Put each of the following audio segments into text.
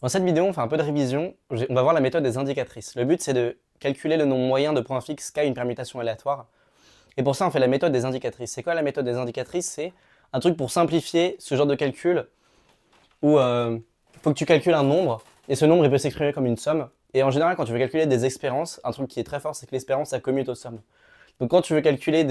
Dans cette vidéo, on fait un peu de révision. On va voir la méthode des indicatrices. Le but, c'est de calculer le nombre moyen de points fixes qu'a une permutation aléatoire. Et pour ça, on fait la méthode des indicatrices. C'est quoi la méthode des indicatrices? C'est un truc pour simplifier ce genre de calcul où il faut que tu calcules un nombre, et ce nombre, il peut s'exprimer comme une somme. Et en général, quand tu veux calculer des espérances, un truc qui est très fort, c'est que l'espérance, ça commute aux sommes. Donc quand tu veux calculer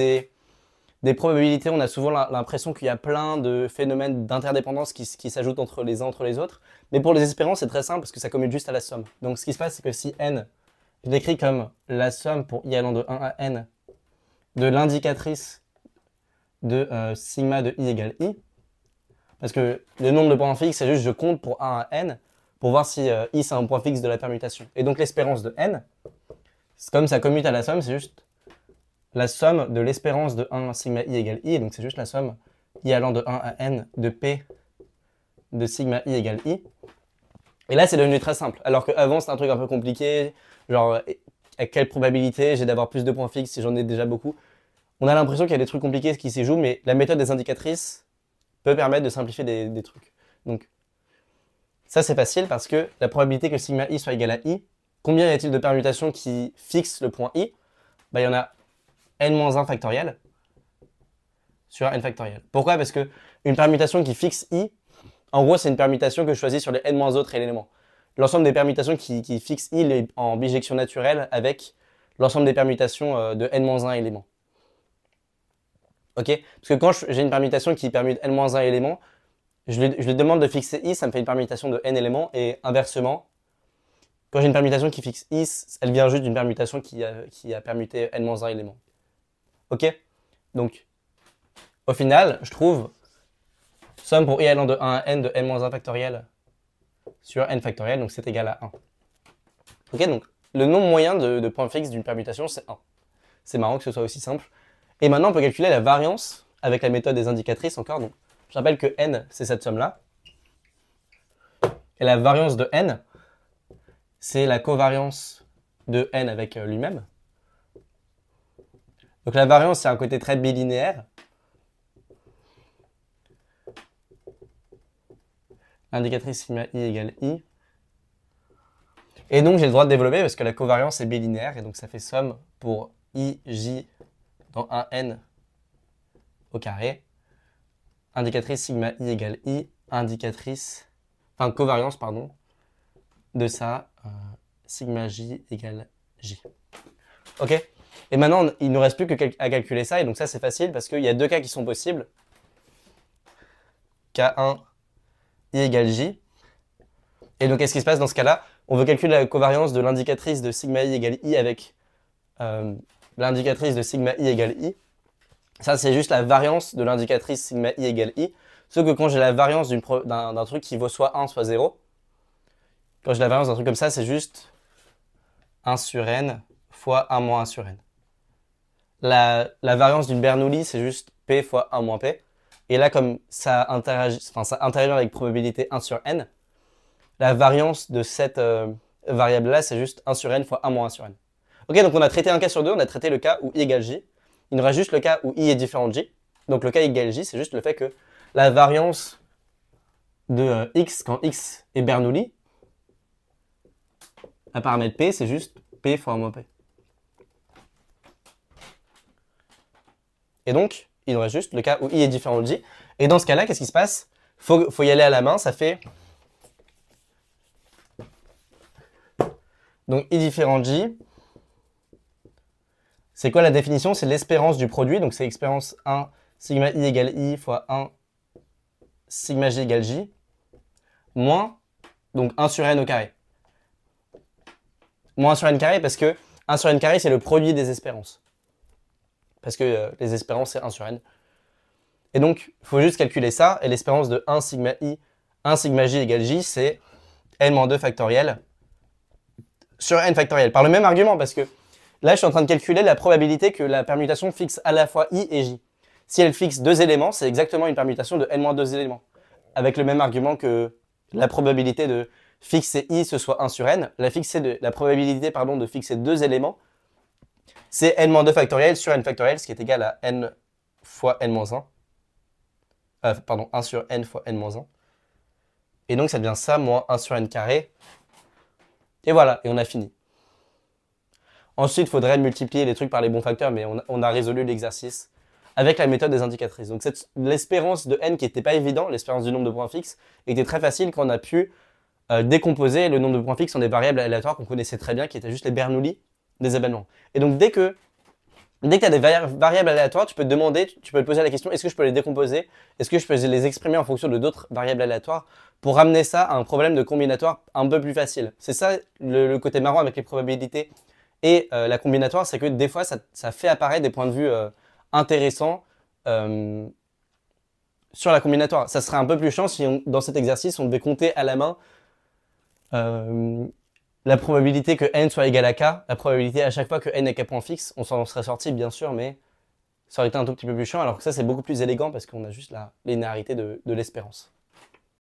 des probabilités, on a souvent l'impression qu'il y a plein de phénomènes d'interdépendance qui s'ajoutent entre les uns entre les autres. Mais pour les espérances, c'est très simple parce que ça commute juste à la somme. Donc ce qui se passe, c'est que si n, je l'écris comme la somme pour i allant de 1 à n de l'indicatrice de sigma de i égale i, parce que le nombre de points fixes, c'est juste je compte pour 1 à n pour voir si i c'est un point fixe de la permutation. Et donc l'espérance de n, comme ça commute à la somme, c'est juste la somme de l'espérance de 1 sigma i égale i, et donc c'est juste la somme i allant de 1 à n de p de sigma i égale i. Et là, c'est devenu très simple, alors qu'avant, c'était un truc un peu compliqué, genre à quelle probabilité j'ai d'avoir plus de points fixes si j'en ai déjà beaucoup. On a l'impression qu'il y a des trucs compliqués qui s'y jouent, mais la méthode des indicatrices peut permettre de simplifier des trucs. Donc ça, c'est facile parce que la probabilité que sigma i soit égal à i, combien y a-t-il de permutations qui fixent le point i? Bah, il y en a n-1 factoriel sur n factoriel. Pourquoi? Parce que une permutation qui fixe i, en gros, c'est une permutation que je choisis sur les n- autres éléments. L'ensemble des permutations qui fixent i est en bijection naturelle avec l'ensemble des permutations de n-1 éléments. Ok? Parce que quand j'ai une permutation qui permute n-1 éléments, je lui demande de fixer i, ça me fait une permutation de n éléments, et inversement, quand j'ai une permutation qui fixe i, elle vient juste d'une permutation qui a permuté n-1 éléments. Ok? Donc, au final, je trouve somme pour i allant de 1 à n de n-1 factoriel sur n factoriel, donc c'est égal à 1. Ok, donc le nombre moyen de points fixes d'une permutation, c'est 1. C'est marrant que ce soit aussi simple. Et maintenant, on peut calculer la variance avec la méthode des indicatrices encore. Donc, je rappelle que n, c'est cette somme-là. Et la variance de n, c'est la covariance de n avec lui-même. Donc la variance, c'est un côté très bilinéaire. Indicatrice sigma i égale i. Et donc j'ai le droit de développer parce que la covariance est bilinéaire, et donc ça fait somme pour i, j dans 1n au carré. Indicatrice sigma i égale i, covariance, pardon, de ça, sigma j égale j. Ok? Et maintenant, il ne nous reste plus qu'à calculer ça, et donc ça c'est facile parce qu'il y a deux cas qui sont possibles. K1, i égale j. Et donc qu'est-ce qui se passe dans ce cas-là? On veut calculer la covariance de l'indicatrice de sigma i égale i avec l'indicatrice de sigma i égale i. Ça, c'est juste la variance de l'indicatrice sigma i égale i. Sauf que quand j'ai la variance d'un truc qui vaut soit 1, soit 0, quand j'ai la variance d'un truc comme ça, c'est juste 1 sur n fois 1 moins 1 sur n. La variance d'une Bernoulli, c'est juste p fois 1 moins p. Et là, comme ça interagit avec probabilité 1 sur n, la variance de cette variable-là, c'est juste 1 sur n fois 1 moins 1 sur n. Ok, donc on a traité un cas sur deux, on a traité le cas où i égale j. Il nous reste juste le cas où i est différent de j. Donc le cas i égale j, c'est juste le fait que la variance de x quand x est Bernoulli, à paramètre p, c'est juste p fois 1 moins p. Et donc, il nous reste juste le cas où i est différent de j. Et dans ce cas-là, qu'est-ce qui se passe? Faut y aller à la main, ça fait... Donc i différent de j, c'est quoi la définition? C'est l'espérance du produit, donc c'est espérance 1 sigma i égale i fois 1 sigma j égale j, moins donc 1 sur n au carré. Moins 1 sur n carré parce que 1 sur n carré, c'est le produit des espérances. Parce que les espérances, c'est 1 sur n. Et donc, il faut juste calculer ça, et l'espérance de 1 sigma i, 1 sigma j égale j, c'est n-2 factoriel sur n factoriel. Par le même argument, parce que là, je suis en train de calculer la probabilité que la permutation fixe à la fois i et j. Si elle fixe deux éléments, c'est exactement une permutation de n-2 éléments. Avec le même argument que la probabilité de fixer i, ce soit 1 sur n. La probabilité de fixer deux éléments, c'est n-2 factoriel sur n factoriel, ce qui est égal à n fois n-1. Pardon, 1 sur n fois n-1. Et donc ça devient ça moins 1 sur n carré. Et voilà, et on a fini. Ensuite, il faudrait multiplier les trucs par les bons facteurs, mais on a résolu l'exercice avec la méthode des indicatrices. Donc l'espérance de n qui n'était pas évident, l'espérance du nombre de points fixes, était très facile quand on a pu décomposer le nombre de points fixes en des variables aléatoires qu'on connaissait très bien, qui étaient juste les Bernoulli des événements. Et donc dès que tu as des variables aléatoires, tu peux te demander, tu peux te poser la question, est-ce que je peux les décomposer? Est-ce que je peux les exprimer en fonction de d'autres variables aléatoires pour ramener ça à un problème de combinatoire un peu plus facile? C'est ça le côté marrant avec les probabilités et la combinatoire, c'est que des fois, ça fait apparaître des points de vue intéressants sur la combinatoire. Ça serait un peu plus chiant si dans cet exercice, on devait compter à la main la probabilité que n soit égal à k, la probabilité à chaque fois que n est k point fixe. On s'en serait sorti, bien sûr, mais ça aurait été un tout petit peu plus chiant, alors que ça, c'est beaucoup plus élégant parce qu'on a juste la linéarité de l'espérance.